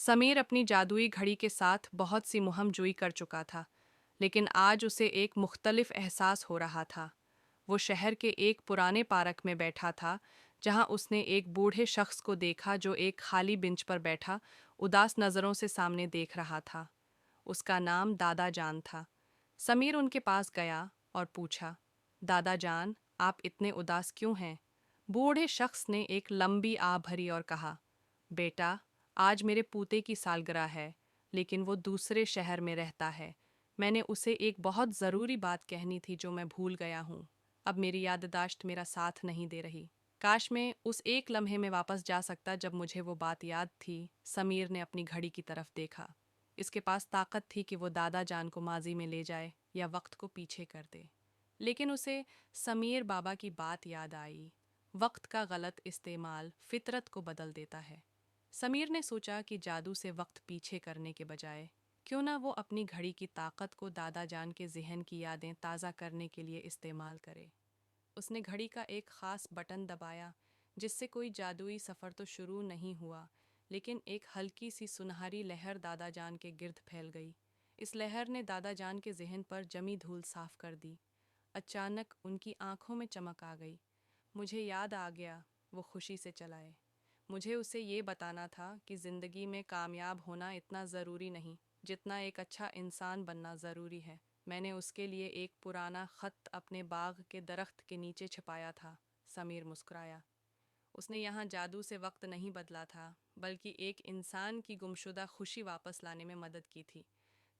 समीर अपनी जादुई घड़ी के साथ बहुत सी मुहिम जुई कर चुका था, लेकिन आज उसे एक मुख्तलिफ एहसास हो रहा था। वो शहर के एक पुराने पार्क में बैठा था, जहां उसने एक बूढ़े शख्स को देखा जो एक खाली बेंच पर बैठा, उदास नज़रों से सामने देख रहा था। उसका नाम दादा जान था। समीर उनके पास गया और पूछा, दादा जान, आप इतने उदास क्यों हैं? बूढ़े शख्स ने एक लंबी आह भरी और कहा, बेटा, आज मेरे पूते की सालगिरह है, लेकिन वो दूसरे शहर में रहता है। मैंने उसे एक बहुत ज़रूरी बात कहनी थी जो मैं भूल गया हूँ। अब मेरी याददाश्त मेरा साथ नहीं दे रही। काश मैं उस एक लम्हे में वापस जा सकता जब मुझे वो बात याद थी। समीर ने अपनी घड़ी की तरफ देखा। इसके पास ताकत थी कि वो दादा जान को माजी में ले जाए या वक्त को पीछे कर दे। लेकिन उसे समीर बाबा की बात याद आई, वक्त का गलत इस्तेमाल फितरत को बदल देता है। समीर ने सोचा कि जादू से वक्त पीछे करने के बजाय क्यों ना वो अपनी घड़ी की ताकत को दादा जान के जहन की यादें ताज़ा करने के लिए इस्तेमाल करे। उसने घड़ी का एक ख़ास बटन दबाया, जिससे कोई जादुई सफ़र तो शुरू नहीं हुआ, लेकिन एक हल्की सी सुनहरी लहर दादा जान के गिर्द फैल गई। इस लहर ने दादा जान के जहन पर जमी धूल साफ कर दी। अचानक उनकी आंखों में चमक आ गई। मुझे याद आ गया, वो खुशी से चलाए। मुझे उसे ये बताना था कि ज़िंदगी में कामयाब होना इतना ज़रूरी नहीं जितना एक अच्छा इंसान बनना ज़रूरी है। मैंने उसके लिए एक पुराना ख़त अपने बाग के दरख्त के नीचे छिपाया था। समीर मुस्कुराया। उसने यहाँ जादू से वक्त नहीं बदला था, बल्कि एक इंसान की गुमशुदा खुशी वापस लाने में मदद की थी।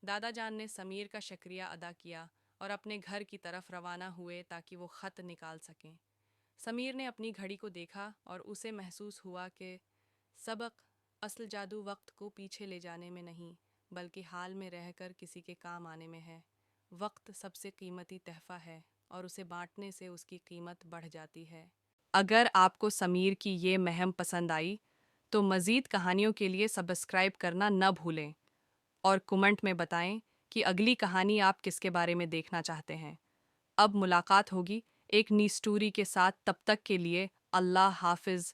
दादा जान ने समीर का शुक्रिया अदा किया और अपने घर की तरफ रवाना हुए ताकि वो ख़त निकाल सकें। समीर ने अपनी घड़ी को देखा और उसे महसूस हुआ कि सबक असल जादू वक्त को पीछे ले जाने में नहीं, बल्कि हाल में रहकर किसी के काम आने में है। वक्त सबसे कीमती तहफ़ा है और उसे बांटने से उसकी कीमत बढ़ जाती है। अगर आपको समीर की ये मुहिम पसंद आई, तो मज़ीद कहानियों के लिए सब्सक्राइब करना न भूलें और कमेंट में बताएं कि अगली कहानी आप किसके बारे में देखना चाहते हैं। अब मुलाकात होगी एक नई स्टोरी के साथ। तब तक के लिए अल्लाह हाफिज़।